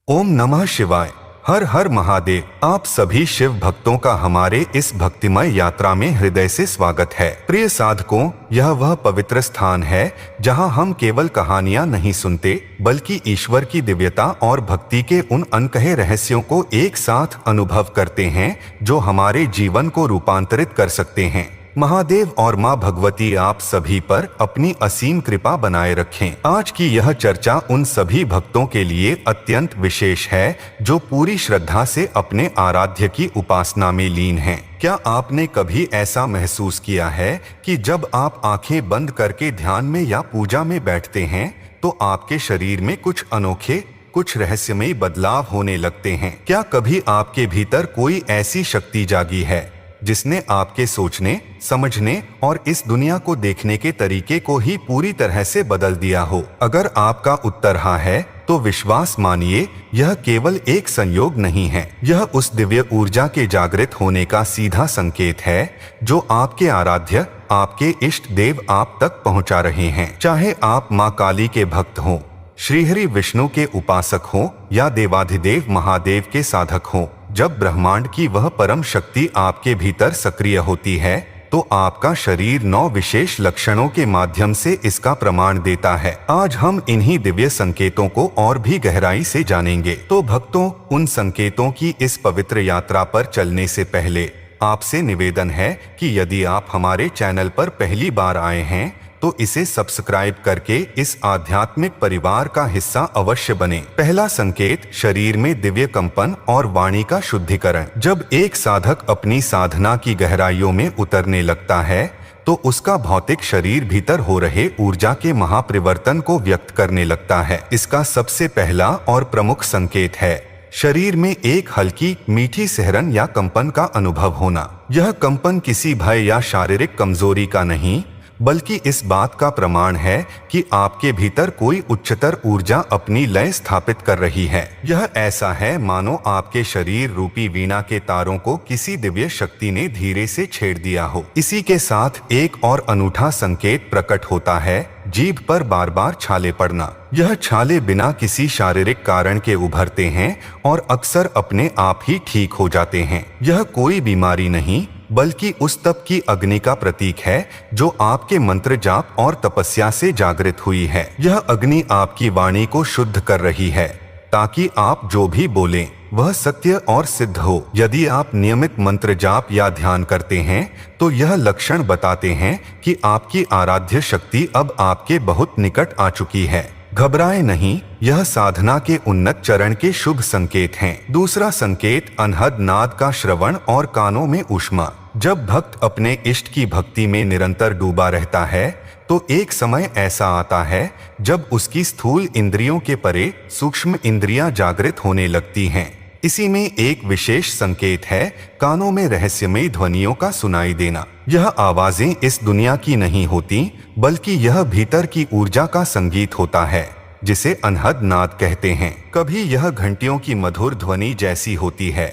ओम नमः शिवाय। हर हर महादेव। आप सभी शिव भक्तों का हमारे इस भक्तिमय यात्रा में हृदय से स्वागत है। प्रिय साधकों, यह वह पवित्र स्थान है जहां हम केवल कहानियां नहीं सुनते बल्कि ईश्वर की दिव्यता और भक्ति के उन अनकहे रहस्यों को एक साथ अनुभव करते हैं जो हमारे जीवन को रूपांतरित कर सकते हैं। महादेव और मां भगवती आप सभी पर अपनी असीम कृपा बनाए रखें। आज की यह चर्चा उन सभी भक्तों के लिए अत्यंत विशेष है जो पूरी श्रद्धा से अपने आराध्य की उपासना में लीन हैं। क्या आपने कभी ऐसा महसूस किया है कि जब आप आंखें बंद करके ध्यान में या पूजा में बैठते हैं तो आपके शरीर में कुछ अनोखे, कुछ रहस्यमयी बदलाव होने लगते हैं? क्या कभी आपके भीतर कोई ऐसी शक्ति जागी है जिसने आपके सोचने, समझने और इस दुनिया को देखने के तरीके को ही पूरी तरह से बदल दिया हो? अगर आपका उत्तर हाँ है तो विश्वास मानिए, यह केवल एक संयोग नहीं है। यह उस दिव्य ऊर्जा के जागृत होने का सीधा संकेत है जो आपके आराध्य, आपके इष्ट देव आप तक पहुंचा रहे हैं। चाहे आप मां काली के भक्त हों, श्रीहरि विष्णु के उपासक हों या देवाधिदेव महादेव के साधक हों, जब ब्रह्मांड की वह परम शक्ति आपके भीतर सक्रिय होती है तो आपका शरीर 9 विशेष लक्षणों के माध्यम से इसका प्रमाण देता है। आज हम इन्हीं दिव्य संकेतों को और भी गहराई से जानेंगे। तो भक्तों, उन संकेतों की इस पवित्र यात्रा पर चलने से पहले आपसे निवेदन है कि यदि आप हमारे चैनल पर पहली बार आए हैं तो इसे सब्सक्राइब करके इस आध्यात्मिक परिवार का हिस्सा अवश्य बने। पहला संकेत, शरीर में दिव्य कंपन और वाणी का शुद्धिकरण। जब एक साधक अपनी साधना की गहराइयों में उतरने लगता है तो उसका भौतिक शरीर भीतर हो रहे ऊर्जा के महापरिवर्तन को व्यक्त करने लगता है। इसका सबसे पहला और प्रमुख संकेत है शरीर में एक हल्की मीठी सिहरन या कंपन का अनुभव होना। यह कंपन किसी भय या शारीरिक कमजोरी का नहीं बल्कि इस बात का प्रमाण है कि आपके भीतर कोई उच्चतर ऊर्जा अपनी लय स्थापित कर रही है। यह ऐसा है मानो आपके शरीर रूपी वीणा के तारों को किसी दिव्य शक्ति ने धीरे से छेड़ दिया हो। इसी के साथ एक और अनूठा संकेत प्रकट होता है, जीभ पर बार बार छाले पड़ना। यह छाले बिना किसी शारीरिक कारण के उभरते हैं और अक्सर अपने आप ही ठीक हो जाते हैं। यह कोई बीमारी नहीं बल्कि उस तप की अग्नि का प्रतीक है जो आपके मंत्र जाप और तपस्या से जागृत हुई है। यह अग्नि आपकी वाणी को शुद्ध कर रही है ताकि आप जो भी बोलें वह सत्य और सिद्ध हो। यदि आप नियमित मंत्र जाप या ध्यान करते हैं तो यह लक्षण बताते हैं कि आपकी आराध्य शक्ति अब आपके बहुत निकट आ चुकी है। घबराएं नहीं, यह साधना के उन्नत चरण के शुभ संकेत हैं। दूसरा संकेत, अनहद नाद का श्रवण और कानों में ऊष्मा। जब भक्त अपने इष्ट की भक्ति में निरंतर डूबा रहता है तो एक समय ऐसा आता है जब उसकी स्थूल इंद्रियों के परे सूक्ष्म इंद्रियां जागृत होने लगती हैं। इसी में एक विशेष संकेत है कानों में रहस्यमयी ध्वनियों का सुनाई देना। यह आवाजें इस दुनिया की नहीं होती बल्कि यह भीतर की ऊर्जा का संगीत होता है जिसे अनहद नाद कहते हैं। कभी यह घंटियों की मधुर ध्वनि जैसी होती है,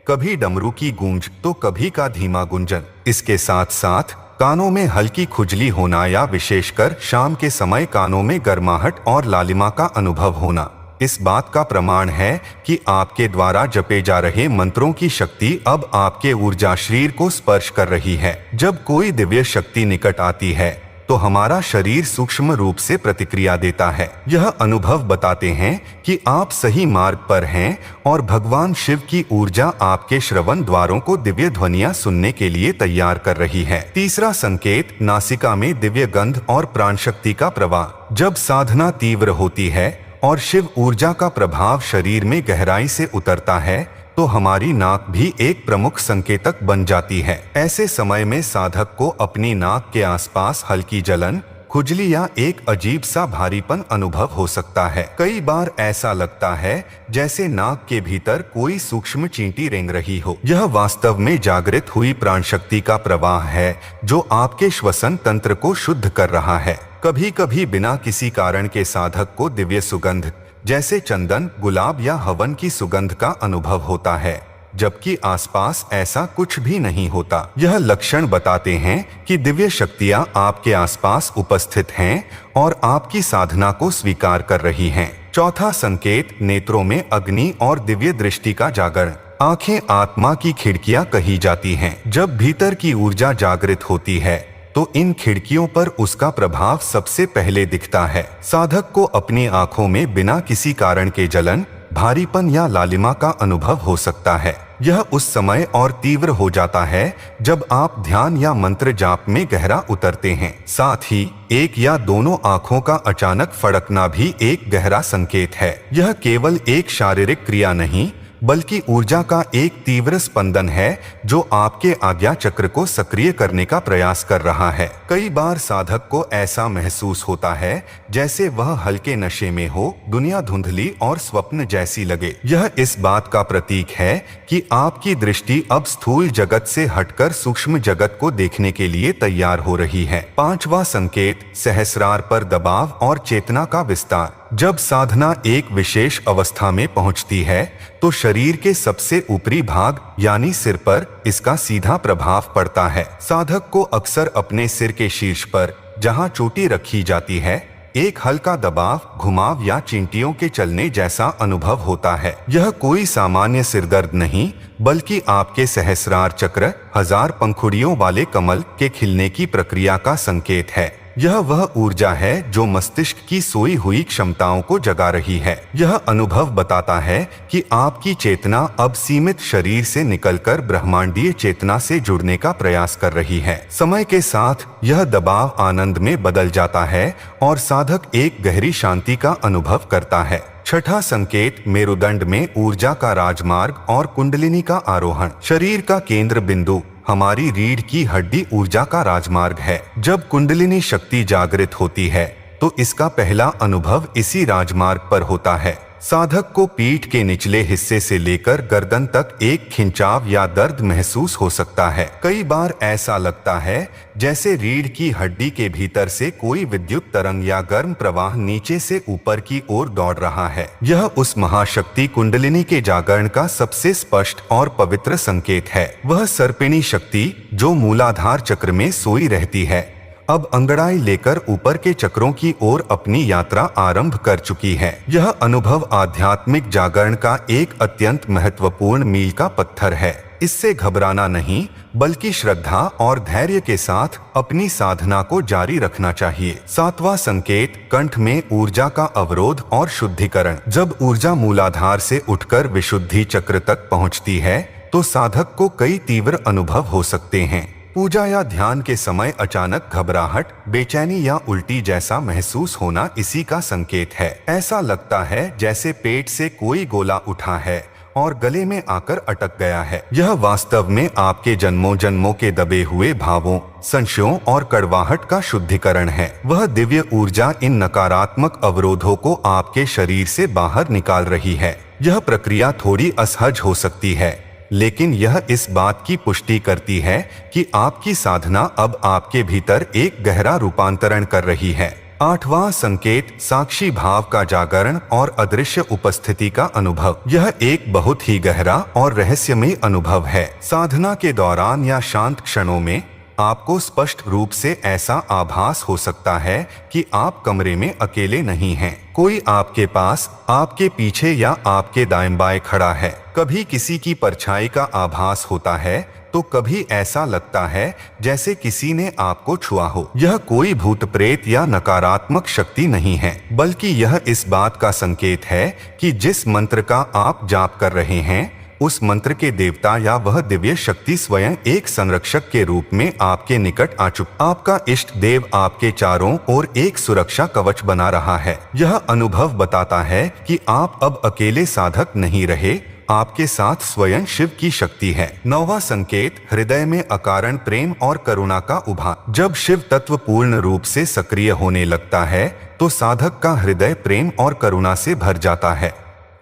कभी डमरू की गूंज तो कभी का धीमा गुंजन। इसके साथ साथ कानों में हल्की खुजली होना या विशेषकर शाम के समय कानों में गर्माहट और लालिमा का अनुभव होना इस बात का प्रमाण है कि आपके द्वारा जपे जा रहे मंत्रों की शक्ति अब आपके ऊर्जा शरीर को स्पर्श कर रही है। जब कोई दिव्य शक्ति निकट आती है तो हमारा शरीर सूक्ष्म रूप से प्रतिक्रिया देता है। यह अनुभव बताते हैं कि आप सही मार्ग पर हैं और भगवान शिव की ऊर्जा आपके श्रवण द्वारों को दिव्य ध्वनियां सुनने के लिए तैयार कर रही है। तीसरा संकेत, नासिका में दिव्य गंध और प्राण शक्ति का प्रवाह। जब साधना तीव्र होती है और शिव ऊर्जा का प्रभाव शरीर में गहराई से उतरता है तो हमारी नाक भी एक प्रमुख संकेतक बन जाती है। ऐसे समय में साधक को अपनी नाक के आसपास हल्की जलन, खुजली या एक अजीब सा भारीपन अनुभव हो सकता है। कई बार ऐसा लगता है जैसे नाक के भीतर कोई सूक्ष्म चींटी रेंग रही हो। यह वास्तव में जागृत हुई प्राण शक्ति का प्रवाह है जो आपके श्वसन तंत्र को शुद्ध कर रहा है। कभी कभी बिना किसी कारण के साधक को दिव्य सुगंध जैसे चंदन, गुलाब या हवन की सुगंध का अनुभव होता है जबकि आसपास ऐसा कुछ भी नहीं होता। यह लक्षण बताते हैं कि दिव्य शक्तियां आपके आसपास उपस्थित हैं और आपकी साधना को स्वीकार कर रही हैं। चौथा संकेत, नेत्रों में अग्नि और दिव्य दृष्टि का जागरण। आंखें आत्मा की खिड़कियां कही जाती हैं। जब भीतर की ऊर्जा जागृत होती है तो इन खिड़कियों पर उसका प्रभाव सबसे पहले दिखता है। साधक को अपनी आंखों में बिना किसी कारण के जलन, भारीपन या लालिमा का अनुभव हो सकता है। यह उस समय और तीव्र हो जाता है जब आप ध्यान या मंत्र जाप में गहरा उतरते हैं। साथ ही एक या दोनों आंखों का अचानक फड़कना भी एक गहरा संकेत है। यह केवल एक शारीरिक क्रिया नहीं बल्कि ऊर्जा का एक तीव्र स्पंदन है जो आपके आज्ञा चक्र को सक्रिय करने का प्रयास कर रहा है। कई बार साधक को ऐसा महसूस होता है जैसे वह हल्के नशे में हो, दुनिया धुंधली और स्वप्न जैसी लगे। यह इस बात का प्रतीक है कि आपकी दृष्टि अब स्थूल जगत से हटकर सूक्ष्म जगत को देखने के लिए तैयार हो रही है। पांचवा संकेत, सहस्रार पर दबाव और चेतना का विस्तार। जब साधना एक विशेष अवस्था में पहुंचती है तो शरीर के सबसे ऊपरी भाग यानी सिर पर इसका सीधा प्रभाव पड़ता है। साधक को अक्सर अपने सिर के शीर्ष पर, जहां चोटी रखी जाती है, एक हल्का दबाव, घुमाव या चींटियों के चलने जैसा अनुभव होता है। यह कोई सामान्य सिरदर्द नहीं बल्कि आपके सहस्रार चक्र, हजार पंखुड़ियों वाले कमल के खिलने की प्रक्रिया का संकेत है। यह वह ऊर्जा है जो मस्तिष्क की सोई हुई क्षमताओं को जगा रही है। यह अनुभव बताता है कि आपकी चेतना अब सीमित शरीर से निकलकर ब्रह्मांडीय चेतना से जुड़ने का प्रयास कर रही है। समय के साथ यह दबाव आनंद में बदल जाता है और साधक एक गहरी शांति का अनुभव करता है। छठा संकेत, मेरुदंड में ऊर्जा का राजमार्ग और कुंडलिनी का आरोहण। शरीर का केंद्र बिंदु हमारी रीढ़ की हड्डी ऊर्जा का राजमार्ग है। जब कुंडलिनी शक्ति जागृत होती है तो इसका पहला अनुभव इसी राजमार्ग पर होता है। साधक को पीठ के निचले हिस्से से लेकर गर्दन तक एक खिंचाव या दर्द महसूस हो सकता है। कई बार ऐसा लगता है जैसे रीढ़ की हड्डी के भीतर से कोई विद्युत तरंग या गर्म प्रवाह नीचे से ऊपर की ओर दौड़ रहा है। यह उस महाशक्ति कुंडलिनी के जागरण का सबसे स्पष्ट और पवित्र संकेत है। वह सर्पिणी शक्ति जो मूलाधार चक्र में सोई रहती है, अब अंगड़ाई लेकर ऊपर के चक्रों की ओर अपनी यात्रा आरंभ कर चुकी है। यह अनुभव आध्यात्मिक जागरण का एक अत्यंत महत्वपूर्ण मील का पत्थर है। इससे घबराना नहीं बल्कि श्रद्धा और धैर्य के साथ अपनी साधना को जारी रखना चाहिए। सातवां संकेत, कंठ में ऊर्जा का अवरोध और शुद्धिकरण। जब ऊर्जा मूलाधार से उठकर विशुद्धि चक्र तक पहुंचती है तो साधक को कई तीव्र अनुभव हो सकते हैं। पूजा या ध्यान के समय अचानक घबराहट, बेचैनी या उल्टी जैसा महसूस होना इसी का संकेत है। ऐसा लगता है जैसे पेट से कोई गोला उठा है और गले में आकर अटक गया है। यह वास्तव में आपके जन्मों जन्मों के दबे हुए भावों, संशयों और कड़वाहट का शुद्धिकरण है। वह दिव्य ऊर्जा इन नकारात्मक अवरोधों को आपके शरीर से बाहर निकाल रही है। यह प्रक्रिया थोड़ी असहज हो सकती है लेकिन यह इस बात की पुष्टि करती है कि आपकी साधना अब आपके भीतर एक गहरा रूपांतरण कर रही है। आठवां संकेत, साक्षी भाव का जागरण और अदृश्य उपस्थिति का अनुभव। यह एक बहुत ही गहरा और रहस्यमय अनुभव है। साधना के दौरान या शांत क्षणों में आपको स्पष्ट रूप से ऐसा आभास हो सकता है कि आप कमरे में अकेले नहीं हैं। कोई आपके पास, आपके पीछे या आपके दाएं बाएं खड़ा है। कभी किसी की परछाई का आभास होता है तो कभी ऐसा लगता है जैसे किसी ने आपको छुआ हो। यह कोई भूत प्रेत या नकारात्मक शक्ति नहीं है बल्कि यह इस बात का संकेत है कि जिस मंत्र का आप जाप कर रहे हैं उस मंत्र के देवता या वह दिव्य शक्ति स्वयं एक संरक्षक के रूप में आपके निकट आ चुका। आपका इष्ट देव आपके चारों ओर एक सुरक्षा कवच बना रहा है। यह अनुभव बताता है कि आप अब अकेले साधक नहीं रहे, आपके साथ स्वयं शिव की शक्ति है। नौवां संकेत, हृदय में अकारण प्रेम और करुणा का उभार। जब शिव तत्व पूर्ण रूप से सक्रिय होने लगता है तो साधक का हृदय प्रेम और करुणा से भर जाता है।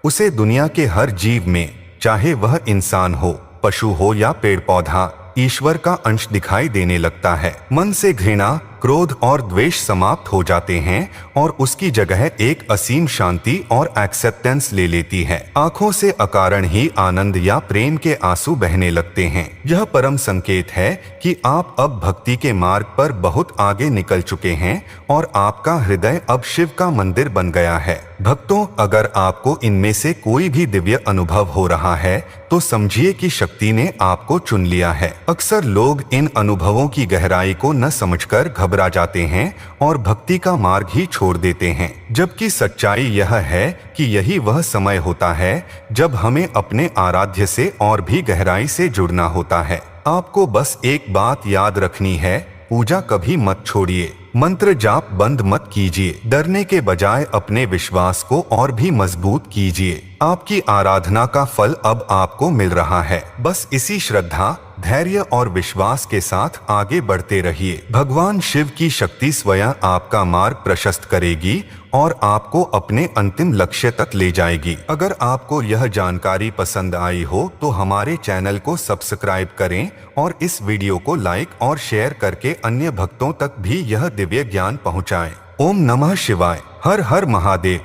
उसे दुनिया के हर जीव में, चाहे वह इंसान हो, पशु हो या पेड़ पौधा, ईश्वर का अंश दिखाई देने लगता है। मन से घृणा, क्रोध और द्वेष समाप्त हो जाते हैं और उसकी जगह एक असीम शांति और एक्सेप्टेंस ले लेती है। आंखों से अकारण ही आनंद या प्रेम के आंसू बहने लगते हैं। यह परम संकेत है कि आप अब भक्ति के मार्ग पर बहुत आगे निकल चुके हैं और आपका हृदय अब शिव का मंदिर बन गया है। भक्तों, अगर आपको इनमें से कोई भी दिव्य अनुभव हो रहा है तो समझिए कि शक्ति ने आपको चुन लिया है। अक्सर लोग इन अनुभवों की गहराई को न समझकर घबरा जाते हैं और भक्ति का मार्ग ही छोड़ देते हैं, जबकि सच्चाई यह है कि यही वह समय होता है जब हमें अपने आराध्य से और भी गहराई से जुड़ना होता है। आपको बस एक बात याद रखनी है, पूजा कभी मत छोड़िए, मंत्र जाप बंद मत कीजिए। डरने के बजाय अपने विश्वास को और भी मजबूत कीजिए। आपकी आराधना का फल अब आपको मिल रहा है। बस इसी श्रद्धा, धैर्य और विश्वास के साथ आगे बढ़ते रहिए। भगवान शिव की शक्ति स्वयं आपका मार्ग प्रशस्त करेगी और आपको अपने अंतिम लक्ष्य तक ले जाएगी। अगर आपको यह जानकारी पसंद आई हो तो हमारे चैनल को सब्सक्राइब करें और इस वीडियो को लाइक और शेयर करके अन्य भक्तों तक भी यह दिव्य ज्ञान पहुंचाएं। ओम नमः शिवाय। हर हर महादेव।